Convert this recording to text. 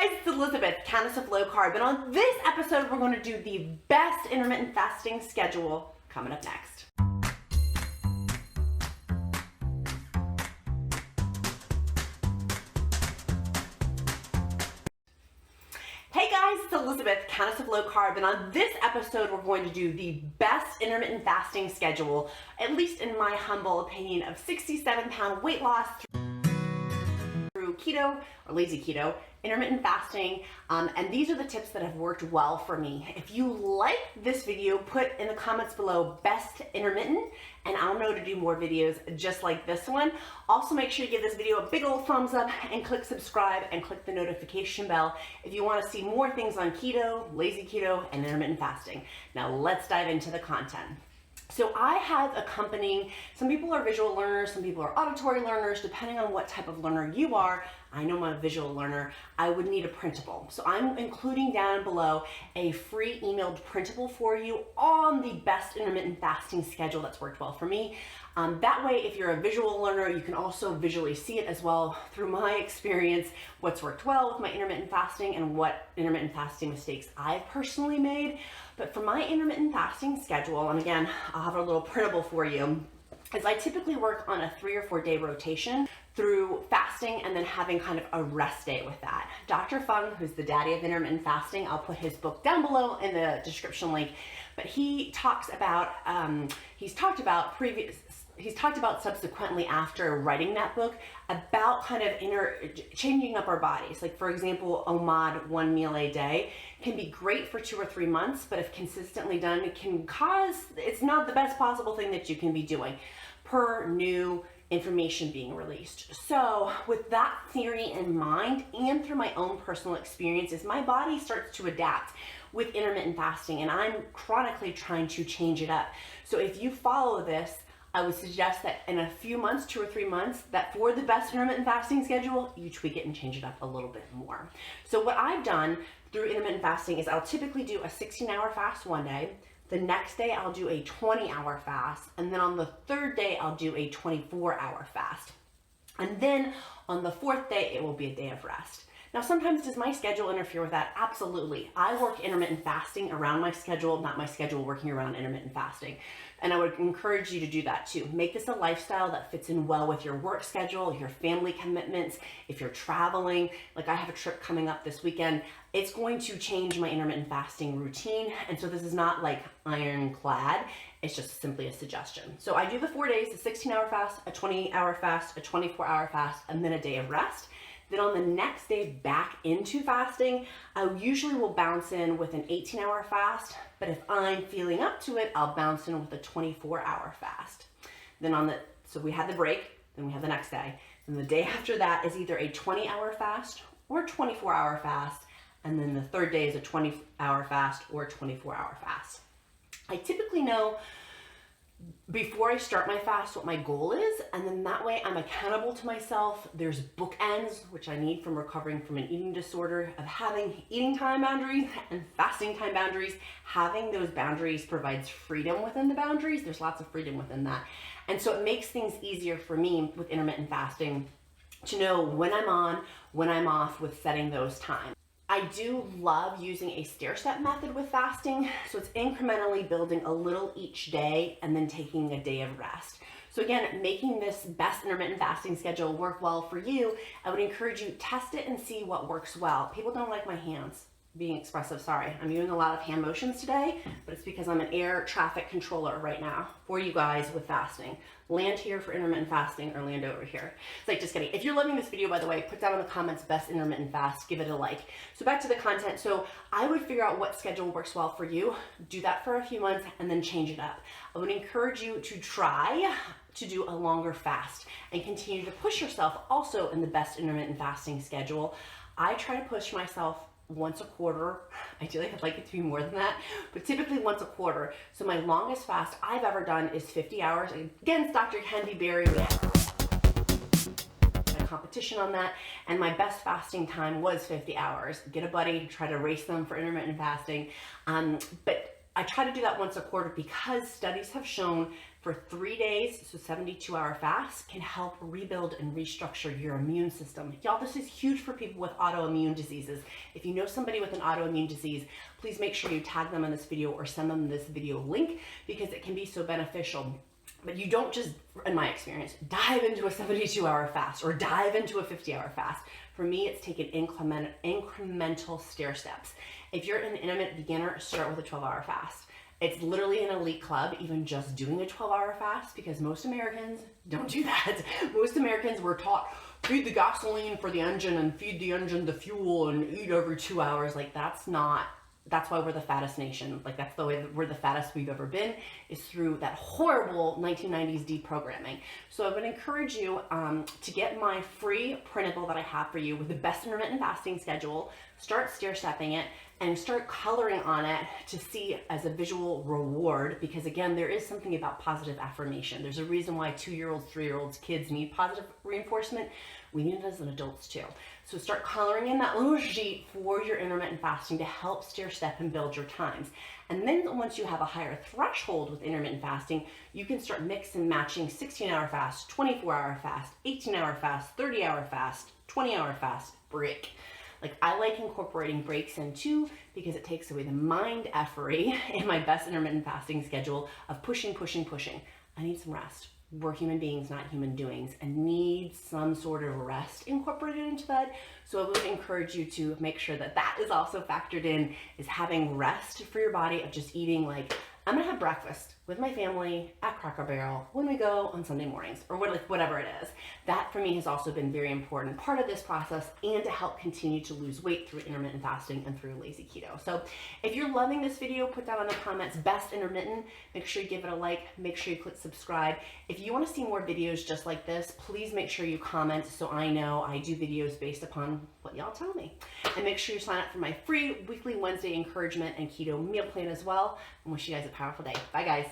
guys, it's Elizabeth, Countess of Low Carb, and on this episode we're going to do the best intermittent fasting schedule coming up next. Hey guys, it's Elizabeth, Countess of Low Carb, and on this episode we're going to do the best intermittent fasting schedule, at least in my humble opinion, of 67-pound weight loss through keto or lazy keto, intermittent fasting, and these are the tips that have worked well for me. If you like this video, put in the comments below best intermittent, and I'll know to do more videos just like this one. Also, make sure you give this video a big old thumbs up and click subscribe and click the notification bell if you want to see more things on keto, lazy keto, and intermittent fasting. Now let's dive into the content. So I have accompanying, some people are visual learners, some people are auditory learners, depending on what type of learner you are. I know I'm a visual learner, I would need a printable. So I'm including down below a free emailed printable for you on the best intermittent fasting schedule that's worked well for me. That way, if you're a visual learner, you can also visually see it as well through my experience, what's worked well with my intermittent fasting and what intermittent fasting mistakes I've personally made. But for my intermittent fasting schedule, and again, I'll have a little printable for you, is I typically work on a 3 or 4 day rotation through fasting and then having kind of a rest day with that. Dr. Fung, who's the daddy of intermittent fasting, I'll put his book down below in the description link, but he talks about, he's talked about subsequently after writing that book about kind of changing up our bodies. Like for example, OMAD, 1 meal a day, can be great for 2 or 3 months, but if consistently done, it can cause, it's not the best possible thing that you can be doing per new information being released. So with that theory in mind, and through my own personal experiences, my body starts to adapt with intermittent fasting, and I'm chronically trying to change it up. So if you follow this, I would suggest that in a few months, 2 or 3 months, that for the best intermittent fasting schedule, you tweak it and change it up a little bit more. So what I've done through intermittent fasting is I'll typically do a 16-hour fast one day. The next day I'll do a 20-hour fast, and then on the third day I'll do a 24-hour fast. And then on the fourth day, it will be a day of rest. Now, sometimes does my schedule interfere with that? Absolutely. I work intermittent fasting around my schedule, not my schedule working around intermittent fasting. And I would encourage you to do that too. Make this a lifestyle that fits in well with your work schedule, your family commitments. If you're traveling, like I have a trip coming up this weekend, it's going to change my intermittent fasting routine. And so this is not like ironclad. It's just simply a suggestion. So I do the 4 days, a 16-hour fast, a 20-hour fast, a 24-hour fast, and then a day of rest. Then on the next day back into fasting, I usually will bounce in with an 18-hour fast, but if I'm feeling up to it, I'll bounce in with a 24-hour fast. Then so we had the break, then we have the next day. Then the day after that is either a 20-hour fast or a 24-hour fast, and then the third day is a 20-hour fast or a 24-hour fast. I typically know before I start my fast what my goal is, and then that way I'm accountable to myself. There's bookends, which I need from recovering from an eating disorder, of having eating time boundaries and fasting time boundaries. Having those boundaries provides freedom within the boundaries. There's lots of freedom within that. And so it makes things easier for me with intermittent fasting to know when I'm on, when I'm off with setting those times. I do love using a stair-step method with fasting, so it's incrementally building a little each day and then taking a day of rest. So again, making this best intermittent fasting schedule work well for you, I would encourage you to test it and see what works well. People don't like my hands being expressive, sorry. I'm doing a lot of hand motions today, but it's because I'm an air traffic controller right now for you guys with fasting. Land here for intermittent fasting or land over here. It's like, just kidding. If you're loving this video, by the way, put down in the comments best intermittent fast, give it a like. So back to the content. So I would figure out what schedule works well for you, do that for a few months, and then change it up. I would encourage you to try to do a longer fast and continue to push yourself also in the best intermittent fasting schedule. I try to push myself once a quarter. Ideally, I'd like it to be more than that, but typically once a quarter. So my longest fast I've ever done is 50 hours against Dr. Hendy Berry. We had a competition on that, and my best fasting time was 50 hours. Get a buddy, try to race them for intermittent fasting. But I try to do that once a quarter because studies have shown for 3 days, so 72-hour fast, can help rebuild and restructure your immune system. Y'all, this is huge for people with autoimmune diseases. If you know somebody with an autoimmune disease, please make sure you tag them in this video or send them this video link, because it can be so beneficial. But you don't just, in my experience, dive into a 72-hour fast or dive into a 50-hour fast. For me, it's taken incremental stair steps. If you're an intermittent beginner, start with a 12-hour fast. It's literally an elite club, even just doing a 12-hour fast, because most Americans don't do that. Most Americans were taught, feed the gasoline for the engine and feed the engine the fuel and eat every 2 hours. Like, that's why we're the fattest nation. Like, that's the way that we're the fattest we've ever been, is through that horrible 1990s deprogramming. So I would encourage you to get my free printable that I have for you with the best intermittent fasting schedule. Start stair stepping it and start coloring on it to see as a visual reward, because again, there is something about positive affirmation. There's a reason why 2-year-olds, 3-year-olds, kids need positive reinforcement. We need it as adults too. So start coloring in that little sheet for your intermittent fasting to help stair step and build your times. And then once you have a higher threshold with intermittent fasting, you can start mix and matching 16-hour fast, 24-hour fast, 18-hour fast, 30-hour fast, 20-hour fast, break. Like, I like incorporating breaks in too, because it takes away the mind effery in my best intermittent fasting schedule of pushing. I need some rest. We're human beings, not human doings, and need some sort of rest incorporated into that. So I would encourage you to make sure that that is also factored in, is having rest for your body, of just eating, like, I'm gonna have breakfast with my family at Cracker Barrel when we go on Sunday mornings, or whatever it is. That for me has also been very important part of this process, and to help continue to lose weight through intermittent fasting and through lazy keto. So if you're loving this video, put down in the comments best intermittent. Make sure you give it a like, make sure you click subscribe. If you want to see more videos just like this, please make sure you comment so I know I do videos based upon what y'all tell me. And make sure you sign up for my free weekly Wednesday encouragement and keto meal plan as well. I wish you guys a powerful day. Bye guys.